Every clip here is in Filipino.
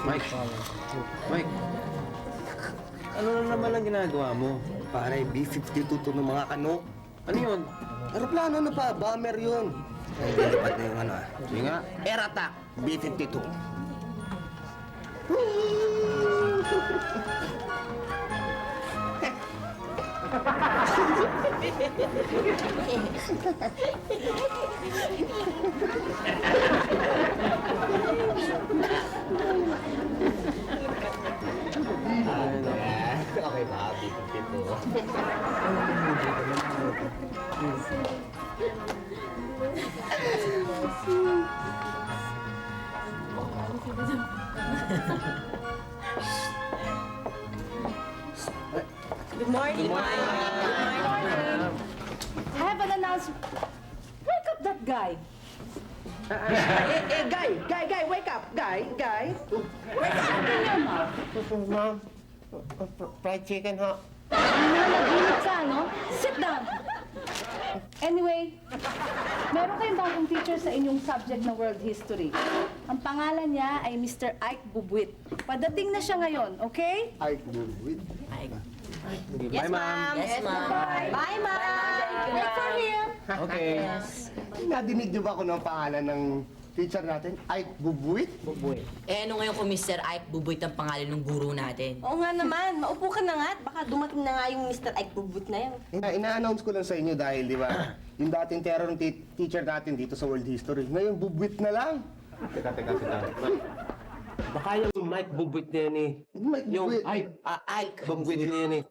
Mike. Mike. Ano na naman ang ginagawa mo? Pare, B-52 to ng mga kanok. Ano yun? Aeroplano na pa, bomber yun. Ay, lilipat na yung ano ah. Sige nga. Air attack, B-52. Okay ba, B-52? Good morning, Mike. I have an announcement. Wake up that guy. Guy, wake up. Guy. Open your mouth. Ma'am, fried chicken ha? Nanaginip ka, no? Sit down. Anyway, meron kayong bagong teacher sa inyong subject na world history. Ang pangalan niya ay Mr. Ike Bubuit. Padating na siya ngayon, okay? Ay, good. Bye, ma'am. Yes, ma'am. Bye, ma'am. Wait for him. Okay. Nadinig niyo ba ako ng pangalan ng teacher natin? Ay, Bubuit? Eh, ano ngayon kung Mr. Ike Bubuit ang pangalan ng guro natin? Oo nga naman. Maupo ka na nga at baka dumating na nga yung Mr. Ike Bubut na yan. Ina-announce ko lang sa inyo dahil, di ba, yung dating terror ng teacher natin dito sa world history, ngayon Bubuit na lang. Teka. Baka yung Mike Bubuit na yan eh. Mike Yung Bubuit. Ike. Bubuit na yan eh.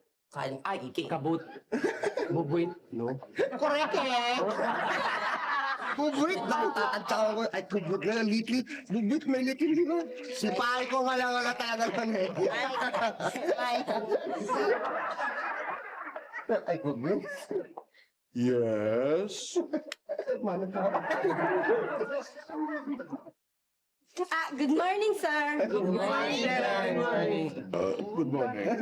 Ike. Kabut. Bubuit. No? Correct eh! Bubuit! Nakatansyakan ko, ay, Bubuit na, litli. Bubuit, may litli, di ba? Sipahin ko nga lang talaga lang eh. Ay, Bubuit. Yes. Good morning, sir. Good morning. Good morning.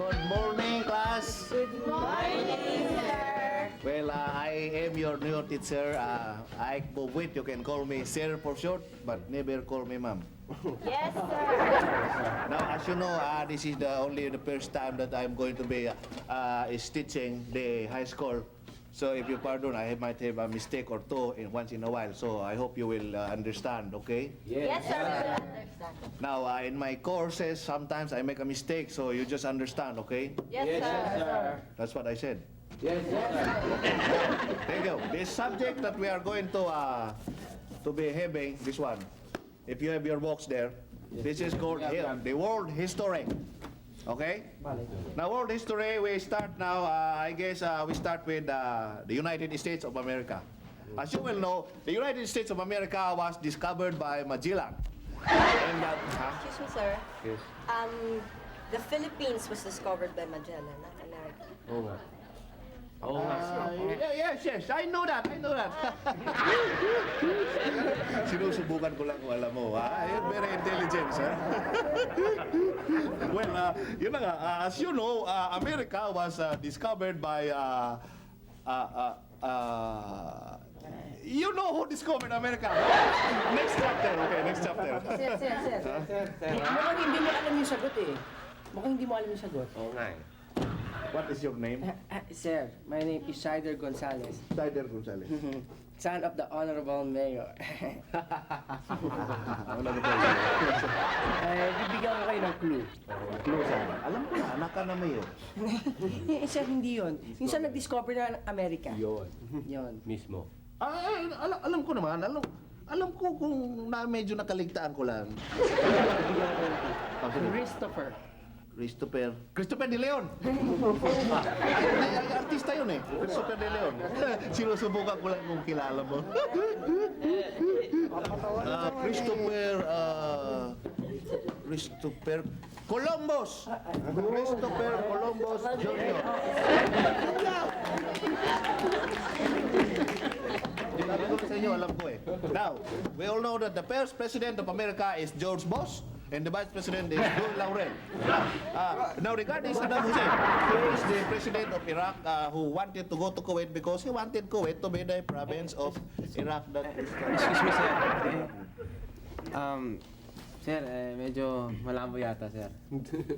Good morning, class. Good morning, sir. Well, I am your new teacher, Ike Bubuit. You can call me sir for short, but never call me ma'am. Yes, sir. Now, as you know, this is only the first time that I'm going to be is teaching the high school. So if you pardon, I might have a mistake or two once in a while. So I hope you will understand, okay? Yes, sir. We will understand. Now, in my courses, sometimes I make a mistake, so you just understand, okay? Yes, sir. That's what I said. Yes. Thank you. The subject that we are going to be having, this one, if you have your books there, this is called the world history. Okay? Now, world history, we start now, I guess we start with the United States of America. As you will know, the United States of America was discovered by Magellan. And Excuse me, sir. Yes. The Philippines was discovered by Magellan, not America. Oo nga. Oo nga. yes, I know that. Sinusubukan ko lang kung alam mo. You're very intelligent, sir. Well, yun na nga. As you know, America was discovered by... you know who discovered America? Next chapter, okay, next chapter. Sir. Mukhang hindi mo alam yung sagot eh. Mukhang hindi mo alam yung sagot. Oo nga eh. What is your name? Sir, my name is Shider Gonzalez, Sider Gonzalez. son of the Honorable Mayor. Bibigyan ko kayo ng clue. Close up. Alam ko na, anak ka na mayor. Sir, hindi yun. Yung sa nag-discover na ng Amerika. Yun. Yun. Mismo. Alam ko naman, alam ko kung na medyo nakaligtaan ko lang. Christopher. Christopher De Leon. Ay, artista yun eh. Christopher De Leon. Sinusubukan ko lang kung kilala mo. Christopher Columbus. Christopher Columbus Jr. Sinabi ko sa inyo, alam ko eh. Now, we all know that the first president of America is George Bush. And the vice president is Joe Laurel. Now regarding Saddam Hussein, he is the president of Iraq who wanted to go to Kuwait because he wanted Kuwait to be the province of Iraq. Excuse me, sir. Sir, medyo malabo yata, sir.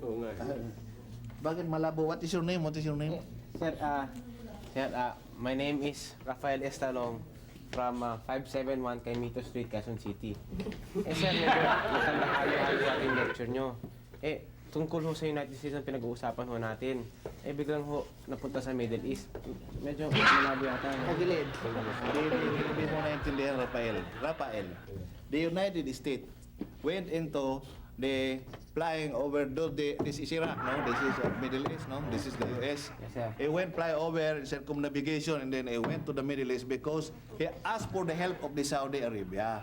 Oo nga. Bakit malabo? What is your name? Sir, my name is Rafael Estalong from 571 Caimito Street, Quezon City. Sir, medyo matanda-hali-hali ating lecture nyo. Tungkol ho sa United States ang pinag-uusapan ho natin. Biglang ho napunta sa Middle East. Medyo malabo yata. Kagilid. Hindi mo naintindihan, Rafael. The United States went into the flying over this is Iraq, no? This is Middle East, no? This is the US. Yes, sir. He went fly over circumnavigation and then he went to the Middle East because he asked for the help of the Saudi Arabia.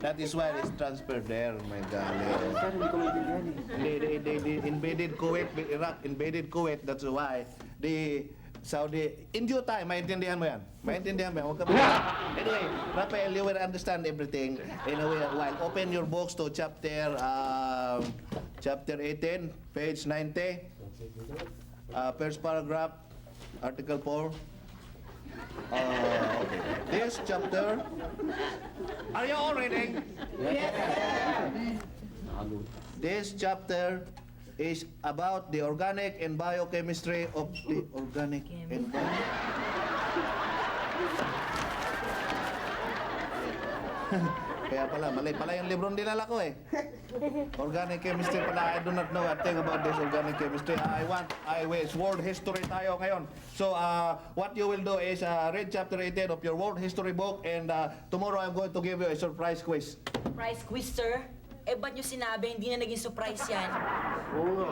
That is why he's transferred there, my darling. Sir, hindi ko maintindihan eh. They invaded Kuwait, Iraq invaded Kuwait, that's why the Saudi, in due time, maintindihan mo yan. Huwag ka Anyway, Rafael, you will understand everything in a while. Open your books to chapter 18, page 90. First paragraph, article 4. Okay. This chapter, are you all reading? This chapter is about the organic and biochemistry of the organic and Kaya pala, mali pala yung librong dinala ko eh. Organic chemistry pala, I do not know a thing about this organic chemistry. It's world history tayo ngayon. So, what you will do is read chapter 18 of your world history book and tomorrow I'm going to give you a surprise quiz. Surprise quiz, sir? Ba't nyo sinabi hindi na naging surprise yan?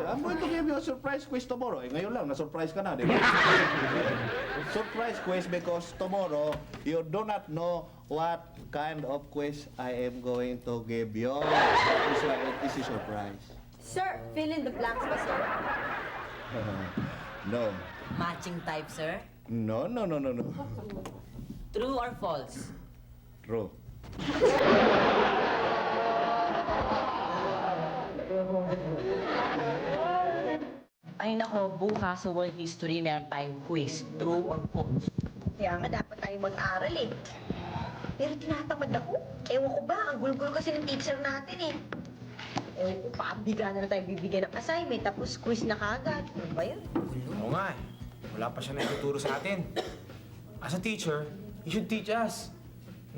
I'm going to give you a surprise quiz tomorrow. Ngayon lang, na-surprise ka na, di ba? Surprise quiz because tomorrow, you do not know what kind of quiz I am going to give you. That is why it is a surprise. Sir, fill in the blanks ba, sir? No. Matching type, sir? No. True or false? True. Ay nako, bukas sa World History meron tayong quiz. True or false? Kaya nga dapat tayo mag-aral eh. Pero tinatamad ako. Ewan ko ba, ang gulgul kasi ng teacher natin eh. Ewan ko, baka bigla na lang tayo bibigyan ng assignment, tapos quiz na kagad. Ano ba yun? Oo nga eh. Wala pa siya naituturo sa atin. As a teacher, he should teach us.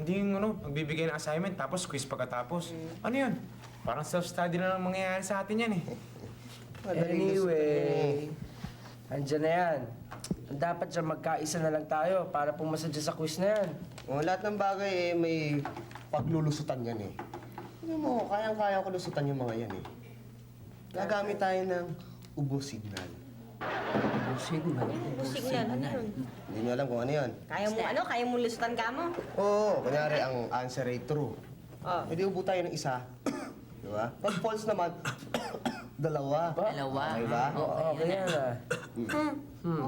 Hindi yung magbibigay ng assignment tapos quiz pagkatapos. Ano yun? Parang self-study na lang mangyayari sa atin yan eh. Anyway, andyan na yan. Dapat siya magkaisa na lang tayo para pumasa dyan sa quiz na yan. Lahat ng bagay may paglulusutan yan eh. Alam mo, kayang-kaya ko lusutan yung mga yan eh. Gagamit tayo ng ubo signal. Signal. Signal, ano yun? Hindi nyo alam kung ano yan. Kaya mo lusutan ka mo? Oo, kunyari ang answer ay true. E di ubo tayo ng isa. Di ba? Pag false naman, dalawa. Dalawa. Okay ba? Okay yan ah.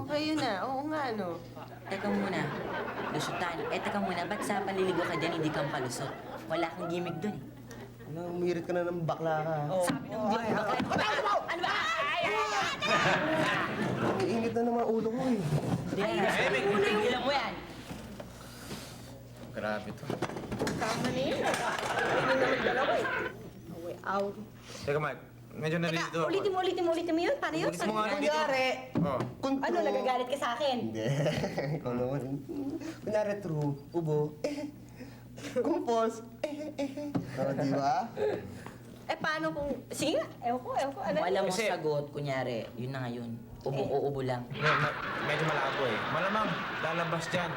Okay yun ah. Oo nga, no? Teka muna. Lusutan. Teka muna. Ba't sa panliligo ka dyan, hindi ka makalusot? Wala kang gimmick dun eh. Umirit ka na ng bakla ka. Sabi ng hindi ko bakla. Ano ba? Iinit na naman ulo ko eh. Tigilan mo yan. Grabe to. Tama na yun. Hindi naman dalawa eh. Away out. Teka Mike, medyo nalilito Teka, ako. ulitin mo yun. Paano yun? Ulitin mo nga nandito. Kunyari, Oh. Ano, nagagalit ka sa akin? Hindi. Ikaw naman. Kunyari true, ubo. Kung false, di ba? Eh, paano kung... Sige nga, ewan ko. Ano? Kung alam mo Kasi- sagot, kunyari, yun na nga yun. Ubong o ubo lang. Medyo malabo eh. Malamang lalabas dyan.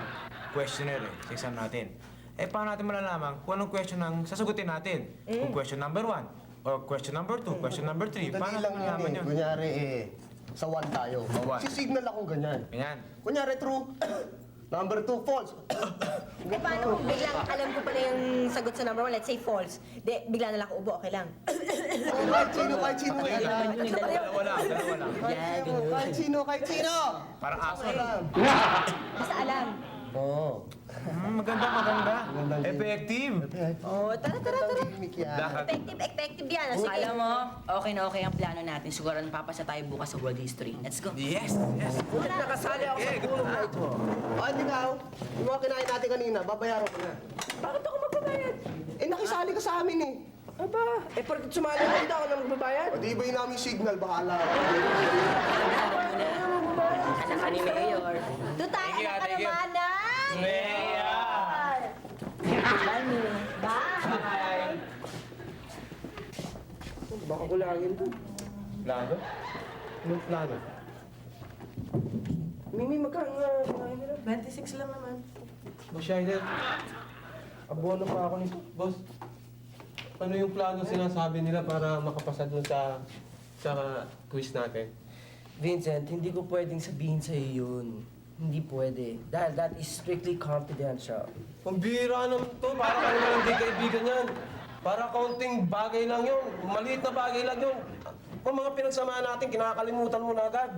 Questionnaire eh, sa exam natin. Eh, paano natin malalaman kung anong question ang sasagutin natin? Kung question number 1, or question number 2, question number 3. Dali Paano lang malalaman yun eh. yun? Kunyari sa 1 tayo. Sa one. Sisignal ako ganyan. Ganyan. Kunyari true. Number 2, false. Eh, paano kung biglang alam ko pala yung sagot sa number 1, let's say false. Bigla na lang ako ubo, okay lang. Kahit sino. Dalawa lang. Yeah, ganun. Kahit sino. Parang aso eh. Alam. Basta alam. Oo. Maganda. Magandang game. Effective. Oh, tara. Gimmick yan. Lahat. Effective yan. Ah, sige. Alam mo, okay na okay ang plano natin. Siguro napapasa tayo bukas sa World History. Let's go. Yes. Nakasali ako sa tulong na ito. Ikaw, yung mga kinain natin kanina, babayaran ko na. Bakit ako magbabayad? nakisali ka sa amin eh. Aba, pag sumali ka dito, ako na magbabayad. O di ba yung namin signal, bahala ka. Anak ka ni Mayor. Doon tayo, Thank you, anak ka thank you. naman, Nay! Mayor! Bye! Baka kulangin to. Plano? Anong plano? Mimi, magkano nga kumain nila? 26 lang naman. Boss Schneider, Abono pa ako nito. boss, ano yung plano sinasabi nila para makapasa dun sa quiz natin? Vincent, hindi ko pwedeng sabihin sa'yo yun. Hindi pwede. Dahil that is strictly confidential. Pambira naman to, para kayo naman hindi kaibigan yan. Para kaunting bagay lang yun, maliit na bagay lang yun. Ang mga pinagsamahan natin, kinakalimutan mo na agad.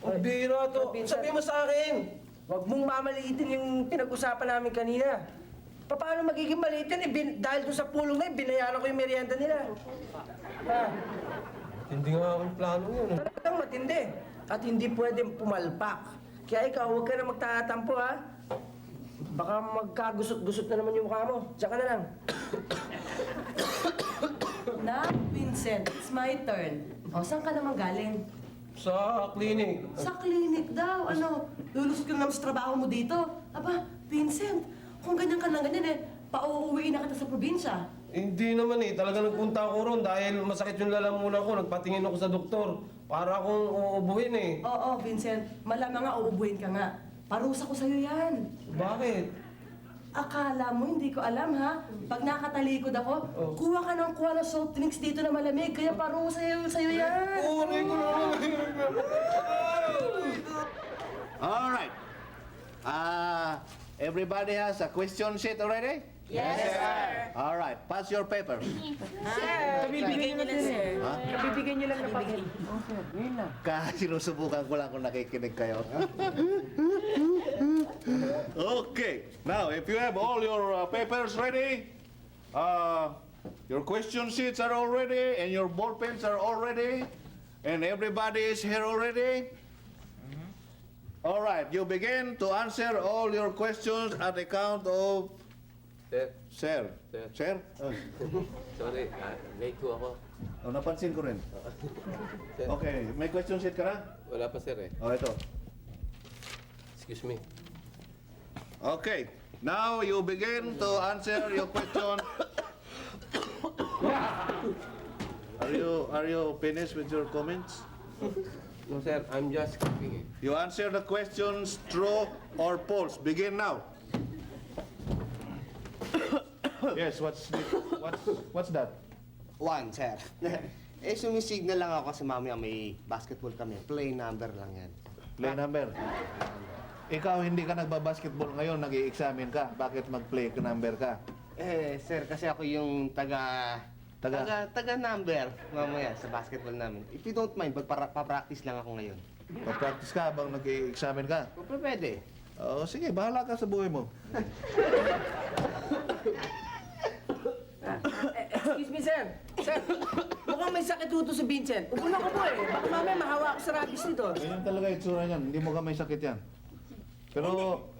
Ang bira to. Sabihin mo sa akin. Huwag mong mamaliitin yung pinag-usapan namin kanina. Paano magiging maliit yan? Dahil doon sa pulong na yun, binayaran ko yung merienda nila. Ha? Hindi nga akong plano yun. Talagang matindi. At hindi pwedeng pumalpak. Kaya ikaw, huwag ka na magtatampo, ha? Baka magkagusot-gusot na naman yung mukha mo. Tsaka na lang. Na, Vincent, it's my turn. O, saan ka naman galing? Sa clinic. Sa clinic daw. Ano, lulusot ka naman sa trabaho mo dito. Aba, Vincent, kung ganyan ka lang ganyan pauuwiin na kita sa probinsya. Hindi naman eh. Talaga nagpunta ako ron dahil masakit yung lalamunan ko. Nagpatingin ako sa doktor. Para akong uubuhin eh. Oo, Vincent, malamang nga uubuhin ka nga. Parusa ko sa'yo yan. Bakit? Akala mo, hindi ko alam ha? Pag nakatalikod ako, kuha ka ng soft drinks dito na malamig, kaya parusa sa'yo yan. All right. Everybody has a question sheet already? Yes, sir. All right. Pass your paper. Bibigyan niyo lang, sir. Kabibigyan niyo lang ng papel. Kasi sinusubukan ko lang kung nakikinig kayo. Okay. Now, if you have all your papers ready, your question sheets are all ready, and your ball pens are all ready, and everybody is here already. All right. You begin to answer all your questions at the count of... Sir, Sir. Sir? Oh. sorry, late ko ako. Oh, napansin ko rin. Okay, may question sheet ka na? Wala pa sir eh. Oh, ito. Excuse me. Okay, now you begin to answer your question. Are you finished with your comments? No sir, I'm just copying it. You answer the questions true or false. Begin now. Yes, what's that? One, sir. Sumisignal lang ako kasi mamaya may basketball kami. Play number lang yan. Play number. Ikaw hindi ka nagba-basketball ngayon, nag-i-examine ka. Bakit mag-play number ka? Sir, kasi ako yung taga number mamaya sa basketball namin. If you don't mind, magpa-practice lang ako ngayon. Mag-practice ka habang nag-i-examine ka? Pwede. Oh, sige, bahala ka sa buhay mo. Excuse me, sir. Sir, mukhang may sakit uto si Vincent. Upo na ko po eh. Baka mamaya mahawa ako sa rabies nito. Ganyan talaga itsura niyan. Hindi mo ka may sakit yan. Pero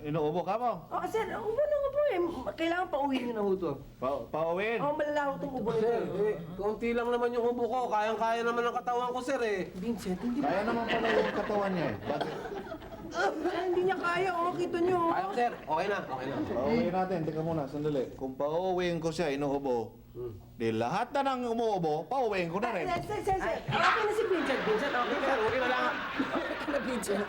inuubo ka mo. Oh, sir, upo na ko po kailangan pauwiin nyo na ho to. Pauwiin. Oh, malalaho itong ubo nito. Sir, konti lang naman yung ubo ko. Kayang-kaya naman ang katawan ko, sir eh. Vincent, hindi Kaya naman pala yung katawan niya eh. Bakit? hindi niya kaya. Oh, kita nyo. Kaya ko, sir. Okay na, okay na. Pauwiin natin. Teka muna, sandali. Kung pauwiin ko siya, inuubo, di lahat na nang umuubo, pauwiin ko na rin. Sir. Okay na si Vincent. Vincent, okay na. Okay na lang. Okay na, Vincent.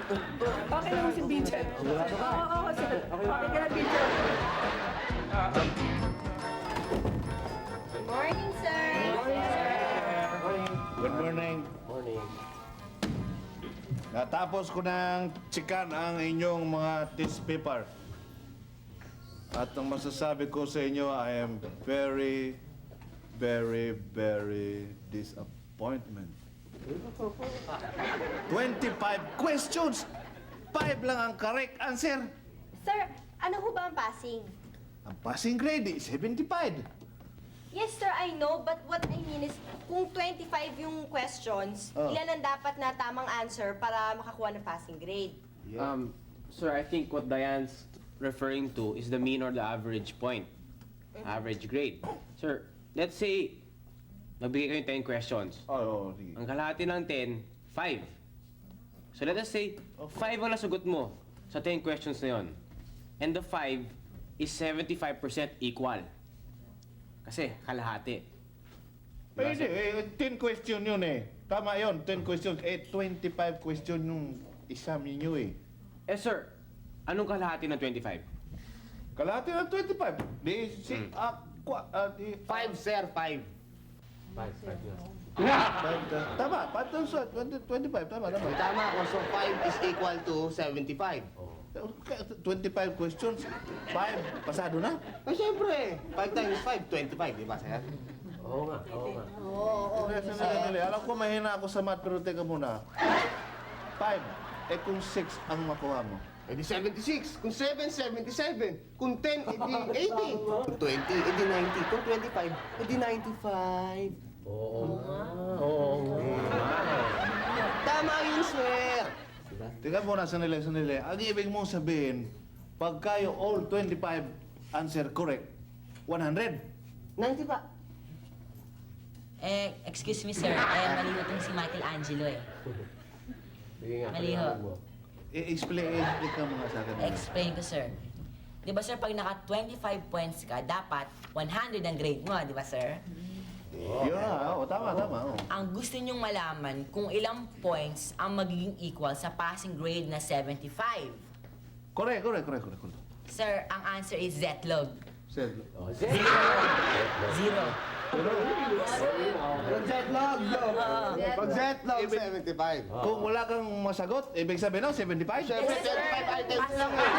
Okay na si Vincent. Oo, sir. Okay ka na, Vincent. Morning, sir! Good morning. Morning. Natapos ko ng tsikan ang inyong mga test paper. At ang masasabi ko sa inyo, I am very, very, very disappointment. 25 questions! 5 lang ang correct answer. Sir, ano ho ba ang passing? Ang passing grade is 75. Yes, sir, I know. But what I mean is, kung 25 yung questions, Oh. ilan ang dapat na tamang answer para makakuha ng passing grade? Sir, I think what Diane's referring to is the mean or the average point. Average grade. Sir, let's say, nagbigay kayo 10 questions. Sige. Ang kalahati ng 10, 5. So let us say, 5 ang nasagot mo sa 10 questions na yon. And the 5 is 75% equal. Kasi kalahati. Pwede, 10 question yun eh. Tama yun, 10 questions. 25 question yung exam ninyo eh. Eh sir, anong kalahati ng 25? Kalahati ng 25. Di, si, di, 5, sir, 5. tama, 25, tama. Tama ako. So 5 is equal to 75. 25 questions, 5, pasado na. Ay, syempre. 5 times 5, 25, di ba, sir? Oo nga, oo nga. Sandali. Alam ko mahina ako sa math, pero teka muna. 5, kung 6 ang makuha mo. Eh di 76. Kung 7, 77. Kung 10, edi 80. Kung 20, edi 90. Kung 25, edi 95. Oo nga. Tama yun, sir. Teka muna, sandali. Ang ibig mong sabihin, pag kayo all 25 answer correct, 100. 90 pa. Excuse me sir, mali ho itong si Michelangelo eh. Sige nga. Mali ho. I-explain ka muna sa akin. Explain ko sir. Di ba sir, pag naka 25 points ka, dapat 100 ang grade mo, di ba sir? Yun na, tama. Ang gusto nyong malaman kung ilang points ang magiging equal sa passing grade na 75. Correct. Sir, ang answer is Zetlog. Sir, Zero. Pag-zetlog, no? Pag-zetlog, 75. kung wala kang masagot, ibig sabihin no, 75? Siyempre, 25 items lang eh.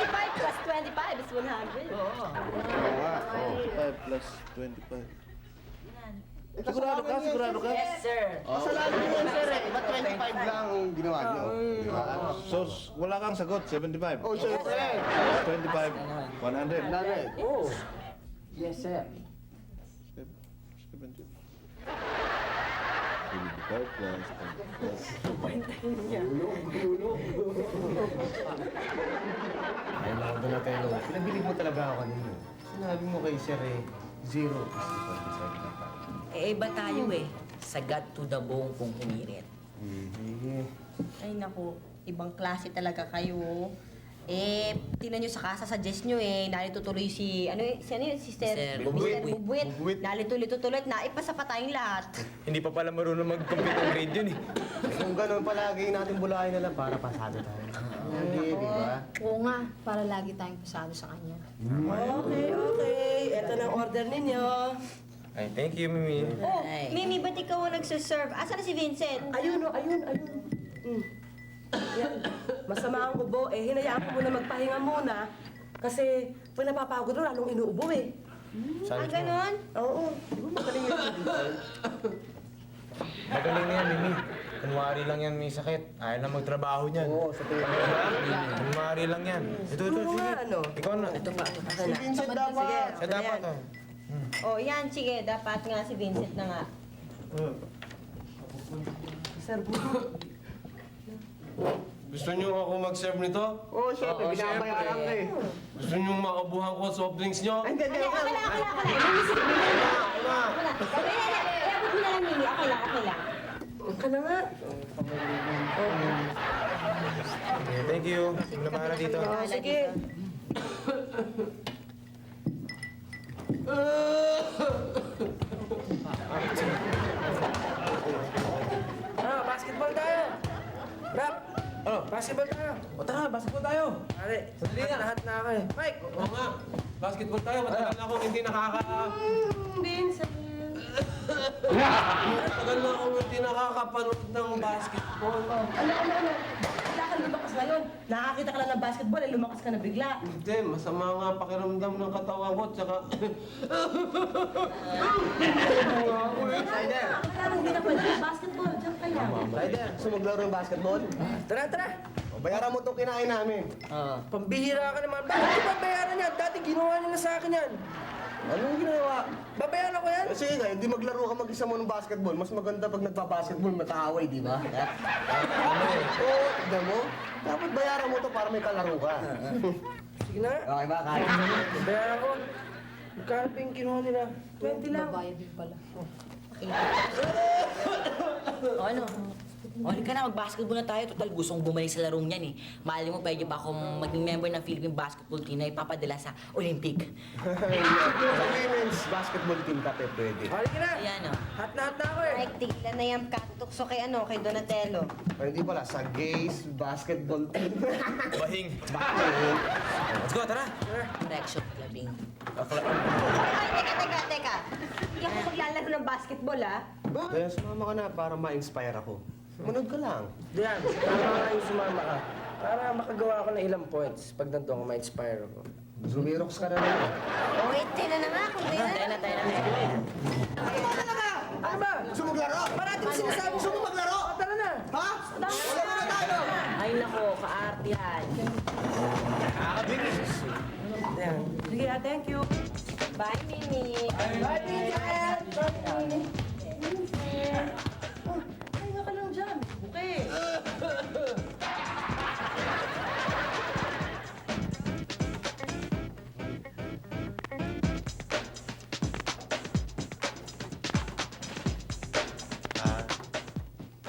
25 plus 25 is 100. Oo. 5 plus 25. Sigurado ka? Yes, sir. Kasalanan mo yan, sir eh. Ba't 25 lang ang ginawa niyo? Di ba? So, wala kang sagot, 75. Oh, syempre. 25, 100. Nare. Oh. Yes, sir. 70. 75 plus 25. Ay, mga Donatello. Pinabilig mo talaga ako kanina. Sinabi mo kay sir eh, 0 is equal to 75. Iba tayo eh. Sagat to the bone kung humirit. Ay, naku. Ibang klase talaga kayo. Tingnan nyo sa suggest nyo narito tuloy si Sister Bubuit. Bubuit. Narito tuloy at naipasa pa tayong lahat. Hindi pa pala marunong mag-compute ng grade yun eh. Kung gano'n palagi natin bulahin na lang para pasado tayo. Hindi, di ba? Oo nga, para lagi tayong pasado sa kanya. Okay. Ito na ang order ninyo. Ay, thank you, Mimi. Ay. Mimi, ba't ikaw ang nagsaserve? Asan na si Vincent? Ayun. Yan. Masama ang ubo. Hinayaan ko muna magpahinga muna. Kasi pag napapagod rin, lalong inuubo eh. Ganon? Oo. Di ba magaling yun? Magaling na yan, Mimi. Kunwari lang yan, may sakit. Ayaw na magtrabaho niyan. Oo, sa tingin ko. Kunwari lang yan. Ito, Puro sige. nga, ano? Ikaw na. Ito pa. Si Vincent dapat. Siya dapat, oh. Oh, yan. Sige, dapat nga si Vincent na nga. Sir, Gusto niyo ako mag-serve nito? Oo, syempre, binabayaran ka eh. Gusto niyo maubuhan ko soft drinks niyo? Ay, hindi, hindi. Okay lang. Inisip mo na. Wala. Abot mo na lang, Mimi. Okay lang. Ka na nga. Thank you. Hindi na bahala dito. Sige. Basketball tayo. Rap. Ano? Basketball tayo. O tara, basketball tayo. Pare, lahat na ako eh. Mike! Oo nga. Basketball tayo. Matagal na akong hindi Vincent. Matagal na akong hindi nakakapanood ng basketball. Ano? Wala kang lumakas ngayon. Nakakita ka lang ng basketball, eh, lumakas ka na bigla. Hindi, masama nga pakiramdam ng katawan ko, tsaka... Ryder, Wala kang hindi na pwede ng basketball. Diyan ka lang. Ryder, gusto maglaro ng basketball? Tara! O, bayaran mo itong kinain namin. Pambihira ka naman. Bakit ko babayaran yan? Dati ginawa niyo na sa akin yan. Anong ginawa? Babayaran ko yan? Sige nga, hindi maglaro ka mag-isa mo ng basketball. Mas maganda pag nagpa-basketball, mataaway, di ba? Oo, tignan mo. Dapat bayaran mo to para may kalaro ka. Sige na. Okay ba, Kyle? Bayaran ko. Magkano pa yung kinuha nila? 20 lang. Babayad din pala. O ano? O, halika na, mag-basketball na tayo. Total, gustong bumalik sa larong yan eh. Mali mo, pwede ba akong maging member ng Philippine Basketball Team na ipapadala sa Olympic? Sa women's basketball team ka, pwede. Halika na. Ayan o. Hat na ako eh. Mike, tigilan na yung katukso kay Donatello. Pero hindi pala, sa gays basketball team. Bahing. Let's go, tara. Correction, clubbing. Ay, teka. Hindi ako maglalaro ng basketball, ah. Kaya sumama ka na para ma-inspire ako. Manood ka lang. Diyan, tama nga yung sumama ka. Para makagawa ako ng ilang points pag nandun ako, ma-inspire ako. Zumirox ka na naman. Oh, wait, tayo na nga. Kung Tayo na. Ano ba? Gusto maglaro? Parati mo sinasabi gusto mo maglaro? Tara na. Ha? Wala na tayo! Ay nako, kaarte yan. Ayan. Sige, thank you. Bye, Mimi. Bye, Vincent! Pahinga ka lang dyan. Okay.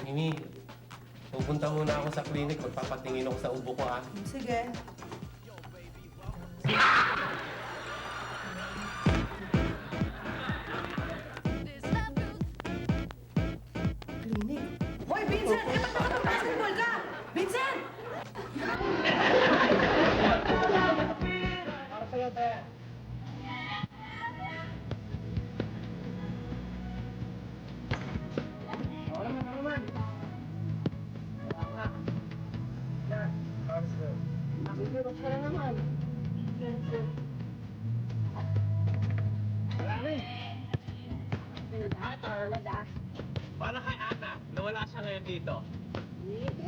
Mimi, pupunta muna ako sa clinic. Magpapatingin ako sa ubo ko, ah. Sige. Clinic. Hoy, Vincent! Eh, ba't nakapag-basketball ka? Vincent! Para kay Ana, nawala siya ngayon dito.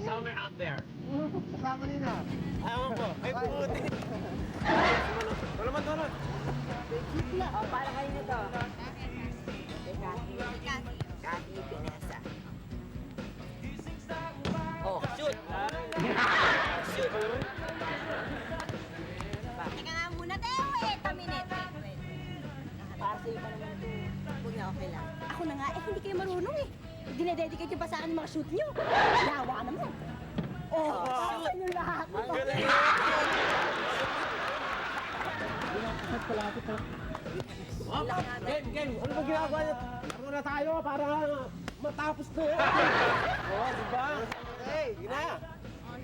Somewhere out there. Kasama nila. Ayaw po. Ay, puti. Wala man doon. Oh, para kayo nito. Kati Pinesa. Oh, shoot! Shoot! Teka nga muna, Teo. Wait a minute. Wait. Para sa'yo pa naman ito. Huwag na, okay lang. Ako na nga, hindi kayo marunong eh. Dinededicate yung pa sa akin yung mga shoot nyo. Yawa ka naman. Oh, para sa inyo lahat. Ang galing. Game. Ano ba ginagawa niyo? Laro na tayo para matapos na yan. Oo, di ba? Hey, yun na.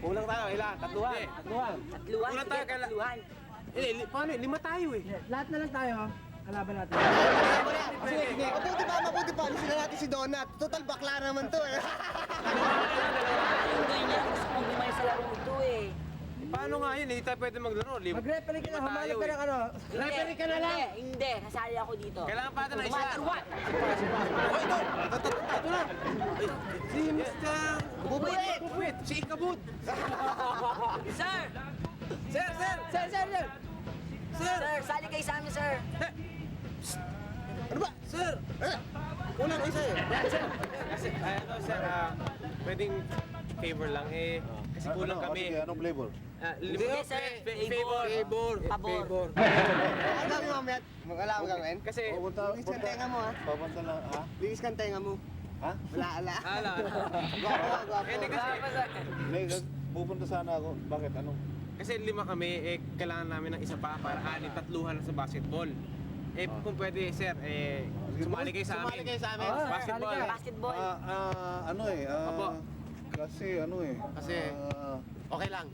Kulang tayo. Ilan? Tatluhan. Tatluhan Kulang tayo. tatluhan. Paano? 5 tayo eh. Lahat na lang tayo. Kalaban natin. Sige. Mabuti pa. Alisin na natin si Donut. Total bakla naman to eh. Yung ganyan, gusto kong bumalik sa larong ito eh. Paano nga yun? Hindi tayo pwede maglaro. Mag-referee ka na, Lima humanap tayo ka eh. ng ano. Referee ka na lang. Hindi, nasali ako dito. Kailangan pa natin ng No isa. matter what. Oh, ito na. Ay, si Mr. Bubwit. Si Ikabut. Sir! Sir. Sir, sali kayo sa amin, sir. Ano ba? Sir. Kulang isa eh. Sir. Kasi, ito sir, pwedeng favor lang eh. Kasi sipulan kami. Sige, anong flavor? Sige, sir. Favor. Pabor. Ano gagawin mamaya? Wala akong gagawin? Kasi, Linis kang tenga mo, ha? Papunta lang, ha? Linis kang tenga mo. Ha? Wala, ala. ala. Gwapo. Hindi kasi, Pupunta sana ako. Bakit? Anong? kasi 5 kami, kailangan namin ng isa pa para 6 sa basketball. Kung pwede, sir, sumali kayo sa amin. Basketball. Basketball. Ano eh, Opo. kasi ano eh. Kasi, okay lang.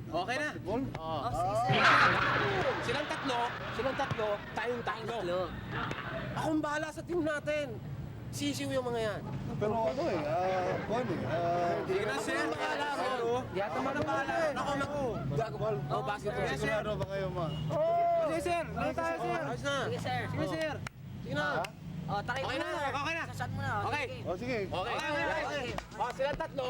Okay na. Basketball? Oh, sige, sir. Silang tatlo, tayong tatlo. Akong bahala sa team natin. Sisiw yung mga yan. Pero ano eh, Bon eh, Sige na, sir. Bahala mo. Di ata bahala. basketball. Oh, basketball. Yes, sir. Sigurado ba kayo Sige, sir. Ano tayo, sir? Ayos na. Sige, sir. Sige, sir. Sige na. Oh, takay Okay mo na, okay na. Sasad mo na. oh. Okay. Sige. Oh, sige. Okay. Silang tatlo,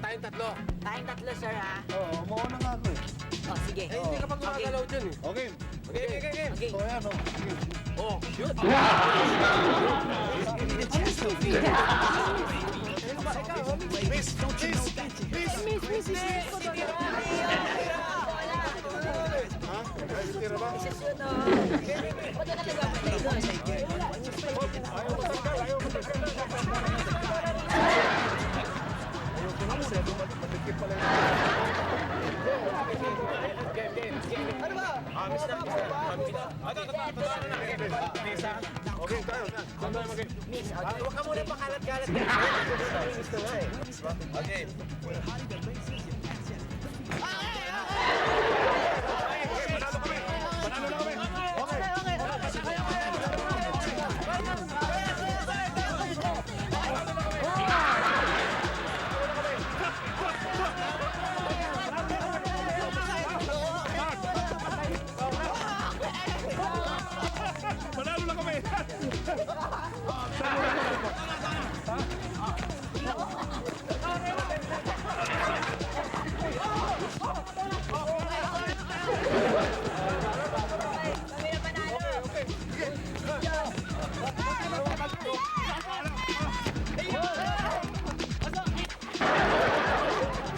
tayong tatlo. Tayong tatlo, sir, ha? Oo, mauna nga ako eh. Oh, sige. Hindi ka pa gumagalaw dyan eh. Okay. Okay. Okay. So ayan, oh. Sige. Oh, shoot. Tira ba? Huwag ka talaga matay doon. Okay, tayo na. Huwag ka muna pakalat-galat. Okay.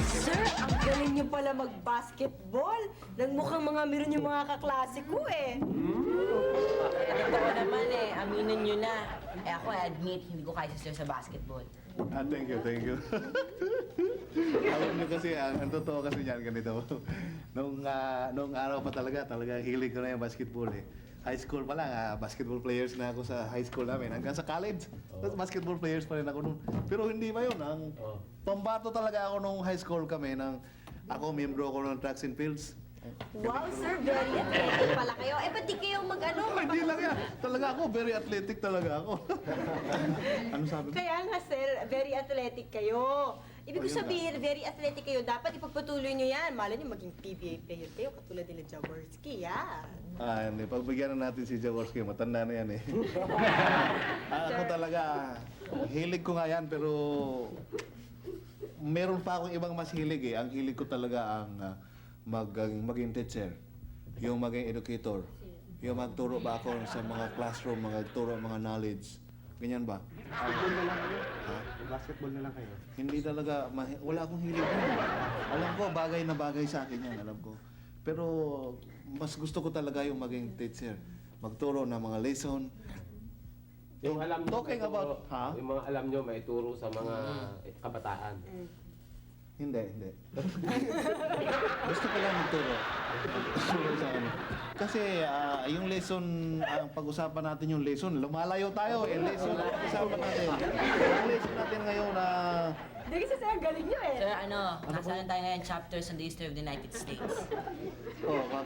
Sir, ang galing niyo pala mag-basketball. Nagmukhang mga meron yung mga kaklase ko eh. Totoo naman eh. Aminin nyo na. Ako, I admit, hindi ko kaya sir sa basketball. Thank you. Alam niyo kasi, ang totoo kasi niyan ganito. Nung araw pa talaga hilig ko na yung basketball eh. High school pa lang, basketball players na ako sa high school namin. Hanggang sa college, basketball players pa rin ako nun. Pero hindi pa yun. Pambato talaga ako nung high school kami. Ako, miyembro ako ng tracks and fields. Wow, sir, very athletic pala kayo. Ba't di kayo mag-ano? Hindi lang yan. Talaga ako, very athletic talaga ako. Ano sabi mo? Kaya nga, sir, very athletic kayo. Ibig ko Ayun sabihin, very athletic kayo. Dapat ipagpatuloy nyo yan. Malay nyo maging PBA player kayo, katulad nila Jaworski, yan. Hindi. Pagbigyan na natin si Jaworski. Matanda na yan eh. Ako talaga, hilig ko nga yan, pero meron pa akong ibang mas hilig eh. Ang hilig ko talaga ang maging teacher, yung maging educator, yung magturo ba ako sa mga classroom, magturo mga knowledge. Ganyan ba? Basketball na lang kayo. Ha? Basketball na lang kayo. Hindi talaga, wala akong hilig yun. Alam ko, bagay na bagay sa akin yan, alam ko. Pero mas gusto ko talaga yung maging teacher. Magturo ng mga lesson. Yung alam nyo, Talking about, ha? Yung mga alam nyo, may turo sa mga kabataan. Hindi. Gusto ko lang magturo. Magturo sa ano. Kasi yung lesson, ang pag-usapan natin yung lesson, lumalayo tayo eh. Lesson ang pag-usapan natin. Yung lesson natin ngayon na... Hindi kasi sir, ang galing nyo eh. Sir, nasa na tayo ngayon, chapters on the history of the United States.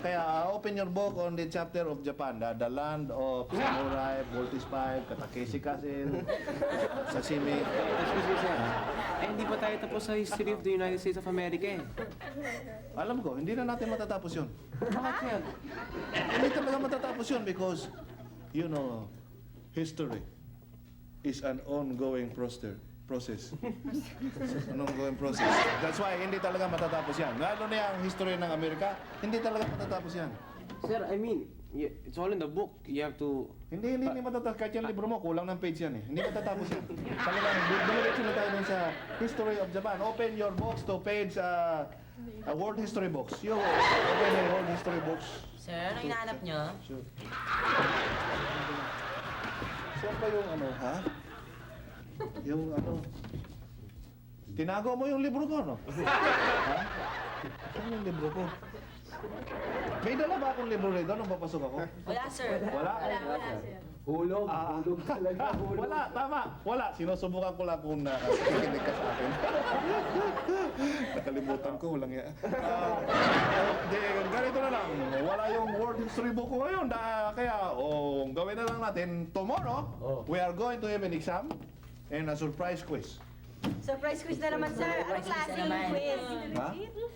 Kaya open your book on the chapter of Japan, the land of samurai, voltage pipe, Takeshi Castle, sashimi. Excuse me, sir. Hindi pa tayo tapos sa history of the United States of America eh. Alam ko, hindi na natin matatapos yun. Bakit, sir? Hindi talaga matatapos yun because, you know, history is an ongoing process. An ongoing process. That's why hindi talaga matatapos yan. Lalo na yung history ng Amerika, hindi talaga matatapos yan. Sir, I mean, It's all in the book. You have to... Hindi matatapos. Kahit yung libro mo, kulang ng page yan eh. Hindi matatapos yan. Talagang, dumiretso na tayo dun sa History of Japan. Open your books to page, World History books. You open your World History books. Sir, ano hinahanap niyo? Sure. Saan ba yung ano, ha? Yung ano... Tinago mo yung libro ko, no? Ha? Saan yung libro ko? May dala ba akong libro rito nung papasok ako? Wala, sir. Wala? Hulog, hulog talaga, hulog. Wala, tama. Wala. Sinusubukan ko lang kung nakikinig ka sa akin. Nakalimutan ko, walang yan. Ganito na lang. Wala yung World History book ko ngayon. Kaya, gawin na lang natin. Tomorrow, we are going to have an exam and a surprise quiz. Surprise quiz na naman, sir. Anong klaseng quiz? Ha?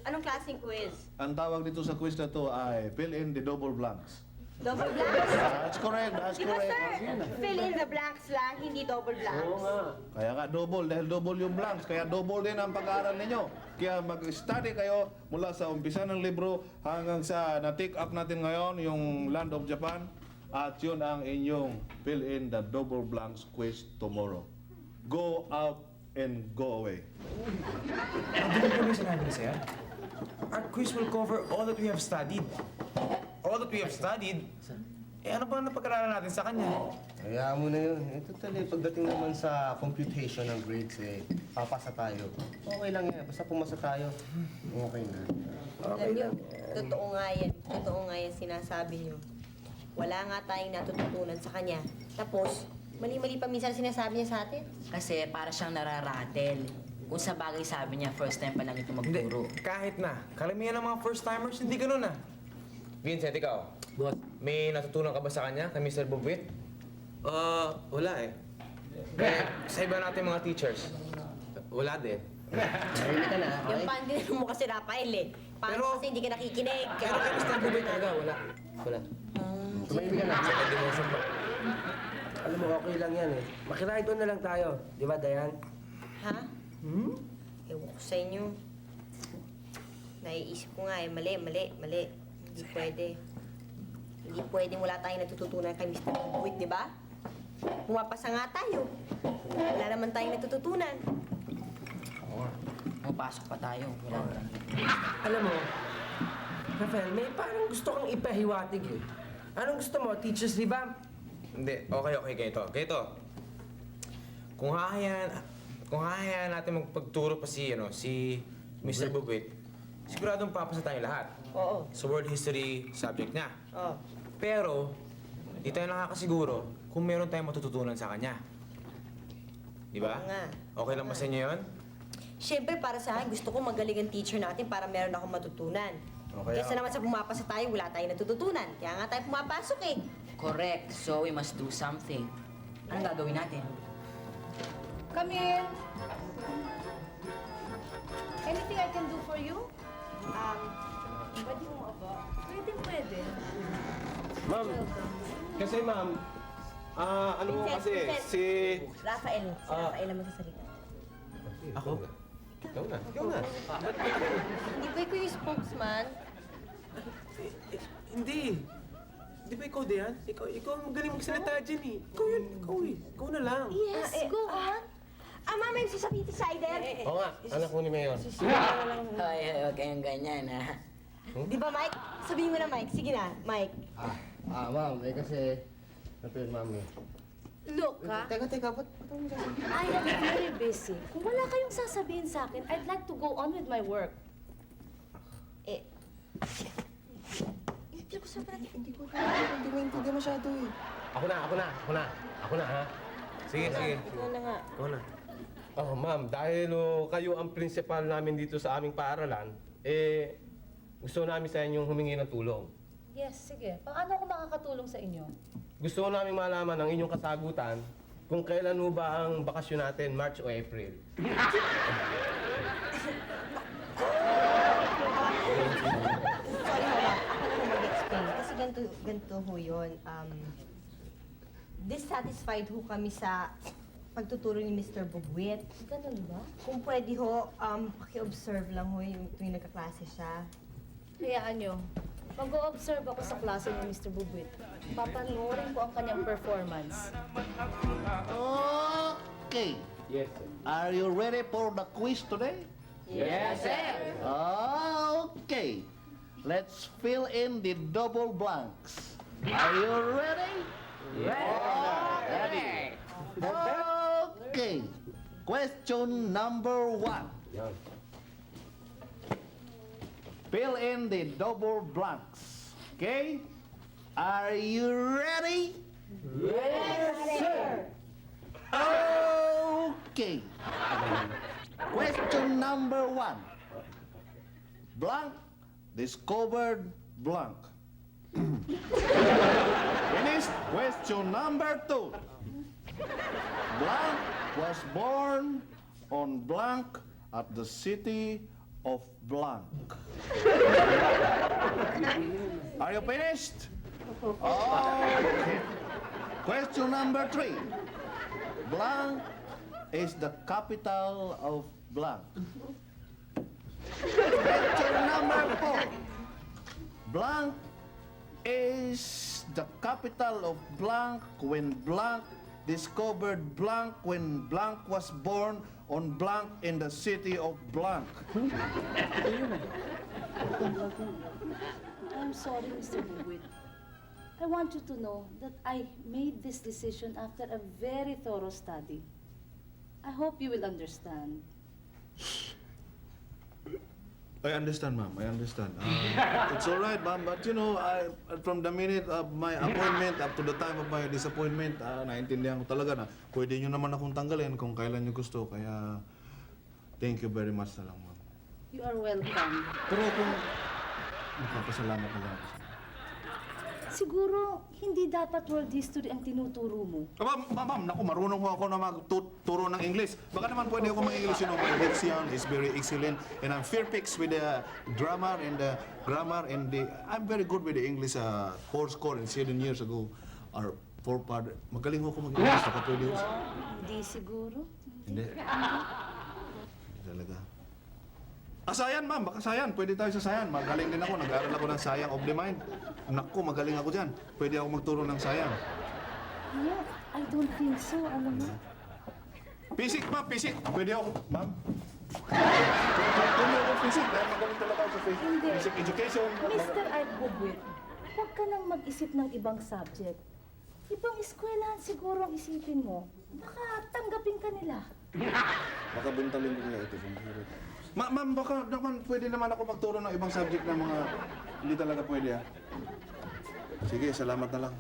Anong klaseng quiz? Ang tawag dito sa quiz na to ay fill in the double blanks. Double blanks? That's correct, that's Di ba, correct. sir? Fill in the blanks lang, hindi double blanks. Oo nga. Kaya nga double, dahil double yung blanks, kaya double din ang pag-aaral ninyo. Kaya mag-study kayo mula sa umpisa ng libro hanggang sa na-take up natin ngayon, yung Land of Japan. At yun ang inyong fill in the double blanks quiz tomorrow. Go out and go away. Ang dinig ko yung sinabi ni Sir. Our quiz will cover all that we have studied. All that we have studied? Ano ba ang napag-aralan natin sa kanya? Hayaan mo na yun. Totally, pagdating naman sa computation ng grades, papasa tayo. Okay lang yan. Basta pumasa tayo, okay na. Alam niyo, totoo nga yan sinasabi niyo. Wala nga tayong natututunan sa kanya. Tapos, mali-mali pa minsan sinasabi niya sa atin. Kasi para siyang nararatel. Kung sa bagay sabi niya, first time pa lang ito Hindi, magturo. kahit na. Karamihan ng mga first-timers, hindi ganun ah. Vincent, ikaw, Boss, may natutunan ka ba sa kanya, kay Mr. Bugwit? wala eh. Sa iba natin mga teachers. Wala din. Narinig ka na, Yung pandin mo kasi Rafael eh. Paano kasi hindi ka nakikinig? Pero kay Mr. Bugwit talaga, wala. Wala. tumahimik ka na. Second dimension ba? Alam mo, okay lang yan eh. Makiride on na lang tayo. Di ba, Dayan? Ha? Ewan ko sa inyo. Naiisip ko nga eh, mali. Hindi pwede. Hindi pwedeng wala tayong natututunan kay Mr. Bubuit, di ba? Pumapasa nga tayo. Wala naman tayong natututunan. Oo. Pumapasok pa tayo. Wala na. Alam mo, Rafael, may parang gusto kang ipahiwatig eh. Anong gusto mo? Teachers revamp? Hindi, okay, ganito. Kung hahayaan natin magpagturo pa si Mr. Bugwit, siguradong papasa tayo lahat. Oo. Sa world history subject niya. Oo. Pero, di tayo nakakasiguro kung meron tayong matututunan sa kanya. Di ba? Oo nga. Okay lang ba sa inyo yun? Siyempre, para sa akin, gusto ko magaling ang teacher natin para meron akong matutunan. Okay, Kesa naman sa pumapasa tayo, wala tayong natututunan. Kaya nga tayo pumapasok eh. Correct. So, we must do something. Anong gagawin natin? Come in. Anything I can do for you? Pwede mo ba? Pwede. Ma'am, kasi ma'am, ano mo Vincent, kasi, Vincent. si... Rafael. Si Rafael ang magsasalita. Ako? Ikaw na. Hindi ba ikaw yung spokesman? Hindi. Di ba ikaw, Dayan? Ikaw ang magaling magsalita dyan eh. Ikaw na lang. Yes, go on. Mama, yung sasabihin sa Sider. Oo nga, anak mo ni Mayor. Ay, huwag kayong ganyan, ha? Di ba, Mike? Sabihin mo na, Mike. Sige na, Mike. Ma'am, kasi, napil mami. Look, ha? Teka, ba't I am very busy. Kung wala kayong sasabihin sa akin, I'd like to go on with my work. Hindi ko maintindihan masyado eh. Ako na, ha? Sige. Ikaw na nga. Ikaw na. Oh, ma'am, dahil kayo ang principal namin dito sa aming paaralan, gusto namin sa inyong humingi ng tulong. Yes, sige. Paano ako makakatulong sa inyo? Gusto namin malaman ang inyong kasagutan kung kailan ho ba ang bakasyon natin, March o April. Sorry, Mama. Ako na mag-explain. Kasi ganito ho yun. Dissatisfied ho kami sa pagtuturo ni Mr. Bugwit. Ganun ba? Kung pwede ho, paki-observe lang ho yung tuwing nagkaklase siya. Hayaan nyo. Mag-o-observe ako sa klase ni Mr. Bubuit. Papanoorin ko ang kanyang performance. Okay. Yes, sir. Are you ready for the quiz today? Yes, sir. Okay. Let's fill in the double blanks. Are you ready? Ready. Okay. Question number 1. Fill in the double blanks. Okay? Are you ready? Yes, sir! Okay. Question number 1. Blank discovered blank. Finished. Question number 2. Blank was born on blank at the city of blank. Are you finished? Okay. Question number 3. Blank is the capital of blank. Question number 4. Blank is the capital of blank when blank discovered blank when blank was born on blank in the city of blank. I'm sorry, Mr. Bubuit. I want you to know that I made this decision after a very thorough study. I hope you will understand. I understand, ma'am. I understand. It's all right, ma'am. But you know, from the minute of my appointment up to the time of my disappointment, naintindihan ko talaga na pwede nyo naman akong tanggalin kung kailan nyo gusto. Kaya, thank you very much na lang, ma'am. You are welcome. Pero kung magpapasalamat na lang ako sa Siguro, hindi dapat world history ang tinuturo mo. Ma'am, naku, marunong ho ako na magturo ng English. Baka naman pwede ako mag-English, you know, my diction is very excellent. And I'm fair fixed with the grammar and the I'm very good with the English. 4 score and 7 years ago, or 4 part. Magaling ho ako mag-English, baka pwede ho. Hindi siguro. Hindi. Talaga. Sayan, ma'am. Baka sayan. Pwede tayo sa sayan. Magaling din ako. Nag-aaral ako ng sayang of the mind. Naku, magaling ako dyan. Pwede ako magturo ng sayang. Yeah, I don't think so. Alam mo? Pisik, ma'am. Pisik. Pwede ako, ma'am. Pwede ako pisik. Dahil magaling talaga ako sa pisik. Hindi. Basic education. Mr. Art Bubuit, huwag ka nang mag-isip ng ibang subject. Ibang eskwelahan siguro ang isipin mo. Baka tanggapin ka nila. Baka buntalin ko nga ito. Ma'am, baka naman pwede naman ako magturo ng ibang subject na mga hindi talaga pwede, ha? Sige, salamat na lang.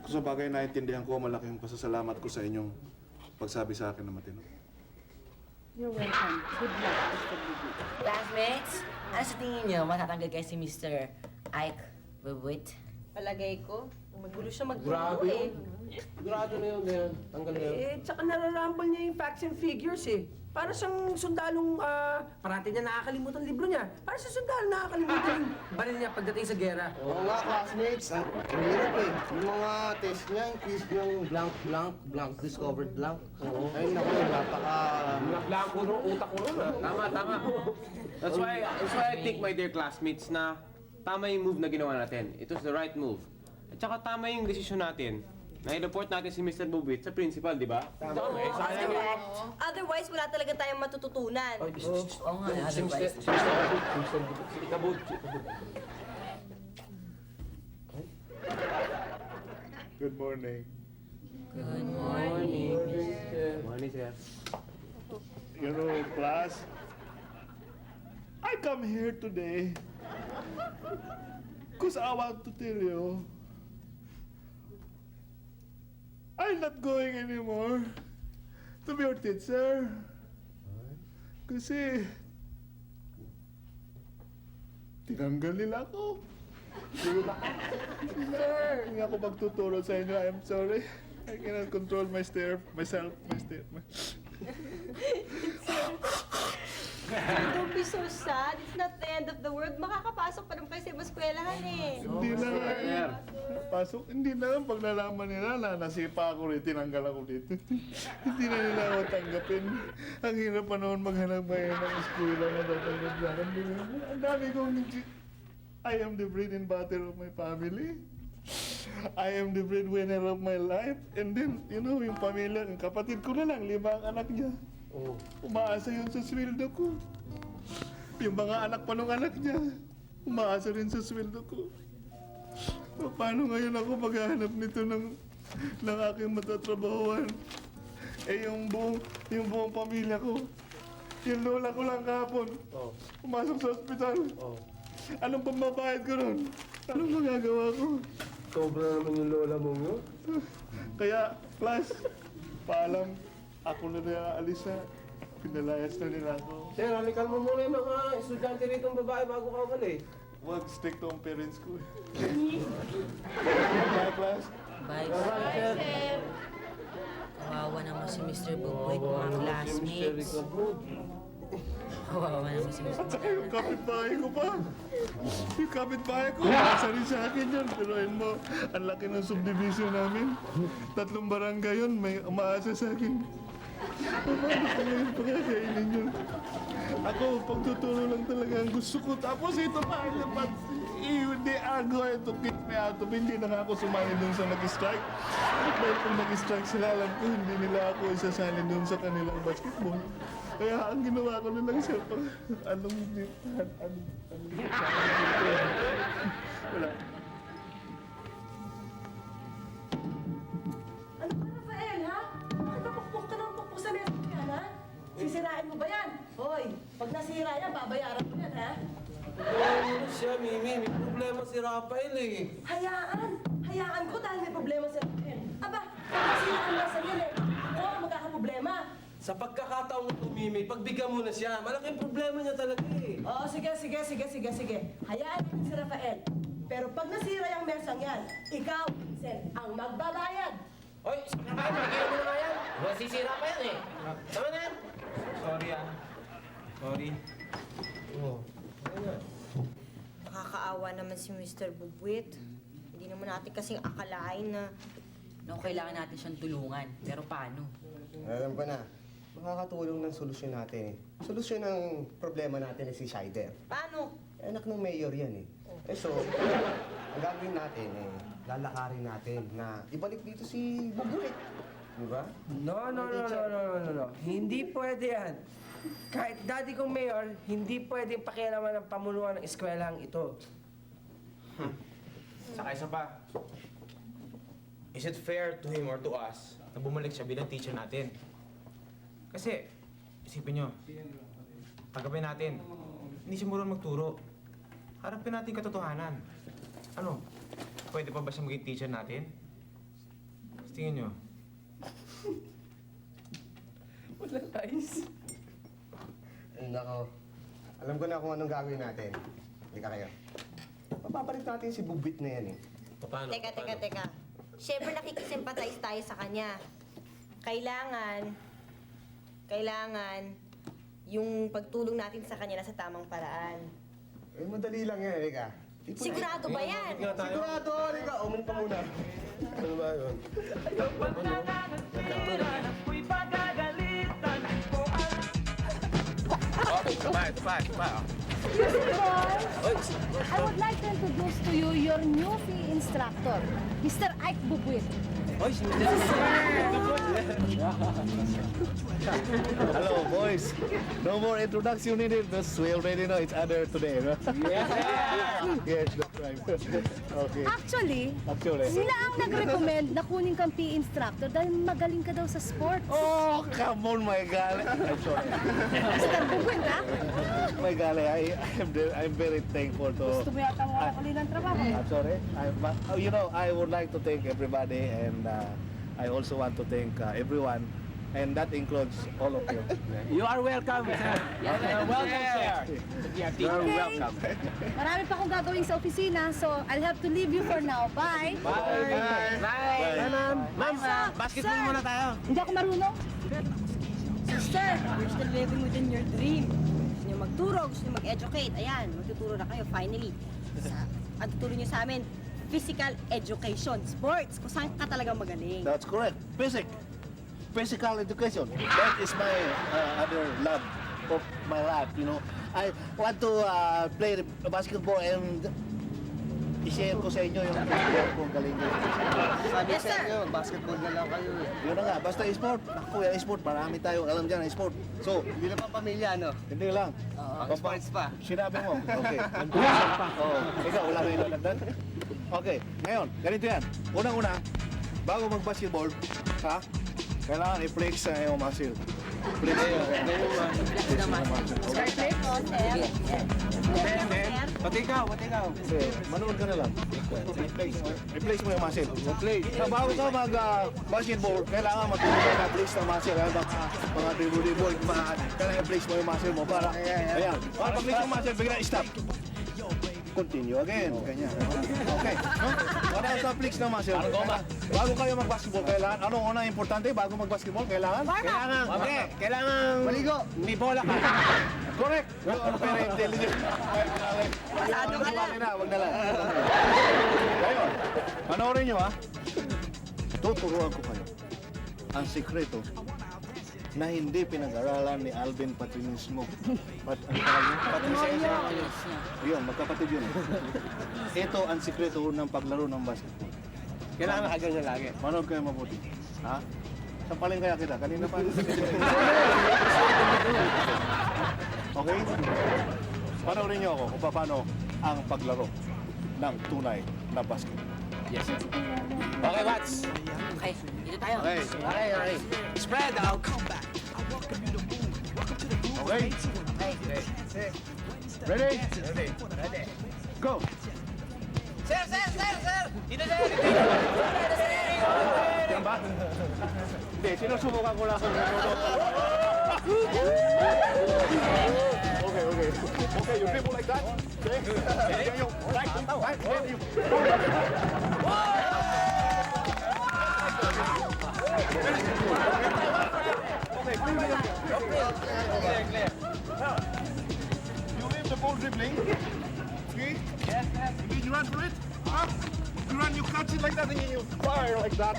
Kung sa bagay naiintindihan ko, malaking pasasalamat ko sa inyong pagsabi sa akin na matino. You're welcome. Good luck, Mr. Bubuit. Classmates, ano sa tingin niyo matatanggal kayo si Mr. Ike Bubuit? Palagay ko, magulo siya Grabe magturo yun. Sigurado na yun. Tanggal na yun. Tsaka nararambol niya yung facts and figures eh. Para siyang sundalong, parati niya nakakalimutan ang libro niya. Para siyang sundalong nakakalimutan yung baril niya pagdating sa gera. Oo nga, classmates. Ang hirap eh. Yung mga test niya, yung quiz niya, yung blank, discovered blank. Ayun naku, napaka... Blanco rin, utak ko rin. Tama. That's why I think, my dear classmates, na tama yung move na ginawa natin. It was the right move. At saka tama yung desisyon natin na i-report natin si Mr. Bubuit sa principal, di ba? Tama eh. Sayang yun. Otherwise, wala talaga tayong matututunan. Oo nga, otherwise. Ikabud. Good morning. Morning, sir. You know, class, I come here today because I want to tell you I'm not going anymore to be your teacher. Kasi tinanggal nila ako. Hindi ako magtuturo sa inyo. I'm sorry. I cannot control myself. Don't be so sad. It's not the end of the world. Makakapasok pa rin kayo sa ibang eskwelahan eh. Hindi na nga. Pasok, hindi na lang pag nalaman nila na nasipa ako rin, tinanggal ako dito. Hindi na nila ako tanggapin. Ang hirap pa noon maghanap ngayon ng eskwela na tatanggap sa akin. Ang dami kong I am the bread and butter of my family. I am the breadwinner of my life. And then, you know, yung pamilya, yung kapatid ko na lang, 5 ang anak niya. Umaasa yun sa sweldo ko. Yung mga anak pa nung anak niya, umaasa rin sa sweldo ko. Paano ngayon ako maghahanap nito ng aking matatrabahuan? Eh, yung buong pamilya ko, yung lola ko lang kahapon, pumasok sa ospital. Anong pambabayad ko ron? Anong magagawa ko? Sobra naman yung lola mong yun. Kaya, class, paalam, ako na aalis na. Pinalayas na nila ako. Sir, halikan mo muna yung mga estudyante rito ng babae bago ka umalis. Wag strict ang parents ko. Bye, class. Bye, sir. Kawawa naman si Mr. Bukwit, mga classmates. Kawawa naman si Mr. At saka yung kapitbahay ko pa. Yung kapitbahay ko, nasa rin sa akin yun. Pero yun mo, ang laki ng subdivision namin. 3 barangay yun, may umaasa sa akin. Paano ko ngayon pagkakainin yun? Ako, pagtuturo lang talaga ang gusto ko. Tapos ito pa, dapat, they are going to kick me out of. Hindi na nga ako sumali dun sa nag-strike. Dahil kung nag-strike sila, alam ko, hindi nila ako isasali dun sa kanilang basketball. Kaya ang ginawa ko na lang siya, anong wala. Ano ba, Rafael, ha? Bakit ba pukpok ka ng pukpok sa mesa mo yan, ha? Sisirain mo ba yan? Hoy, pag nasira yan, babayaran mo yan, ha? Ano siya, Mimi? May problema si Rafael eh. Hayaan ko dahil may problema sa Rafael. Aba, pag nasira ang mesa yan, eh. Ako ang magkakaproblema. Sa pagkakataon mo, Mimi, pagbigyan mo na siya. Malaking problema niya talaga eh. Oo, sige. Hayaan natin si Rafael. Pero pag nasira yung mesang yan, ikaw, Vincent, ang magbabayad. Oy, Rafael, bigyan mo na nga yan. Masisira pa yan eh. Tama na yan. Sorry Sorry. Nakakaawa naman si Mr. Bubuit. Hindi naman natin kasing akalain na... No, kailangan natin siyang tulungan. Pero paano? Alam ko na, makakatulong ng solusyon natin eh. Solusyon ng problema natin ay si Shider. Paano? Anak ng mayor yan eh. So, ang gagawin natin eh, lalakarin natin na ibalik dito si Bubuit. Di ba? No. Hindi pwede yan. Kahit daddy kong mayor, hindi pwedeng pakialaman ng pamunuan ng eskwelahan ito. Saka isa pa. Is it fair to him or to us na bumalik siya bilang teacher natin? Kasi, isipin nyo, tagapin natin, hindi siya marunong magturo. Harapin natin katotohanan. Ano, pwede pa ba siya maging teacher natin? Tingin nyo. Walang ayos. Ay, nako. Alam ko na kung anong gagawin natin. Halika kayo. Papapalit natin si Bubuit na yan eh. Paano? Teka. Siyempre nakikisimpatize tayo sa kanya. Kailangan yung pagtulong natin sa kanya na sa tamang paraan. Eh, madali lang yan, halika. Sigurado ba yan? Sigurado, halika. Umun pa muna. Ano ba yun? Excuse me, boys. I would like to introduce to you your new PE instructor, Mr. Ike Bubuit. Hello, boys. No more introduction needed because we already know each other today, no? Yes, that's right. Okay. Actually, sila ang nag-recommend na kunin kang PE instructor dahil magaling ka daw sa sports. Oh, come on, my gal. I'm sorry. Mr. Bubuit, ha? My gal, I'm very thankful to... Gusto mo yata makakuli ng trabaho. I'm sorry. You know, I would like to thank everybody, and I also want to thank everyone, and that includes all of you. You are welcome, sir. Welcome, sir. You are welcome. Marami pa akong gagawin sa opisina, so I'll have to leave you for now. Bye! Bye, ma'am. Ma'am, basketball Sir. muna tayo. Hindi ako marunong. Sister, you're still living within your dream. Gusto niyo magturo, gusto niyo mag-educate. Ayan, magtuturo na kayo finally. Ang tuturo niyo sa amin, physical education, sports, kung saan ka talaga magaling. That's correct. Physical education. That is my other love of my life, you know. I want to play basketball and i-share ko sa inyo yung basketball kung galing-galing. Sabi sa inyo, basketball na lang kayo eh. Yun na nga, basta sport. Ako yan, sport. Marami tayo alam dyan, sport. So, Hindi na pa pamilya, no? hindi lang. Sports pa. Sinabi mo. Okay. Oo. Ikaw, wala kayo nalagdag? Okay. Ngayon, ganito yan. Unang-una, bago mag-basketball, ha? Kailangan i-flex sa iyong muscle. Flex sa iyong muscle. Okay? Pati ikaw. Kasi, manood ka na lang. I-flex mo yung muscle. So, bago ka mag-basketball, kailangan matulog ka na-flex ng muscle. Mga dribble-dribble, kailangan i-flex mo yung muscle mo para, ayan. Para pag-flex yung muscle, bigla stop. Continue again. Ganyan. Okay. No? Para sa flex ng muscle. Bago kayo mag-basketball, kailangan, anong unang importante bago mag-basketball? Kailangan? Kailangan Maligo! May bola ka. Correct! Pero intelligent. Pasado ka na. Wag na lang. Ngayon, panoorin nyo ha. Tuturuan ko kayo. Ang sikreto na hindi pinag-aralan ni Alvin Patrinismo. Ang tawag niya? Yun, magkapatid yun. Ito ang sikreto ng paglaro ng basketball. Kailangan nakaganyan lagi. Manood kayo mabuti. Ha? Sampalin kaya kita. Kanina pa. Okay? Panoorin niyo ako kung paano ang paglaro ng tunay na basketball. Yes, sir. Okay, Wats. Okay, dito tayo. Okay? Okay. Spread out. Okay? Ready? Go! Sir! Dito, sir! Yan ba? Hindi, sinusubukan ko lang kung Okay, you dribble like that. Okay? Then you right, then you. Okay, clear. You leave the ball dribbling. Okay? Yes. Did you run for it? Huh? You run, you catch it like that, and then you fire like that.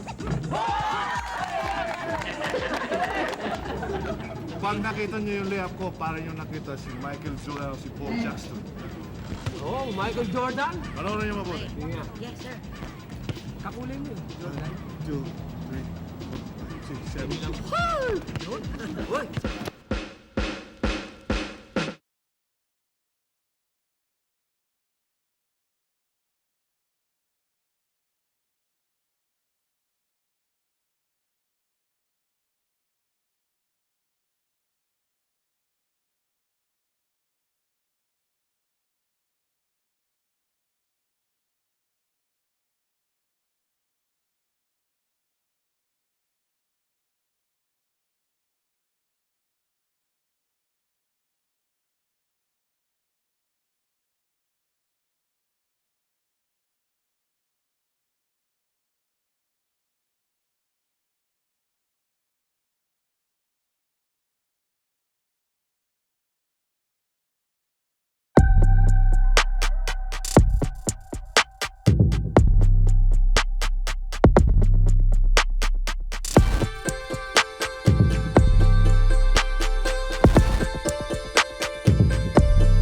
Pag nakita niyo yung layup ko, para niyo nakita si Michael Jordan o si Paul Jackson. Oh, Michael Jordan? Ano niyo mabuti? Yes, sir. Kakulay mo. 2, 3, 4, 5, 6, 7, 8.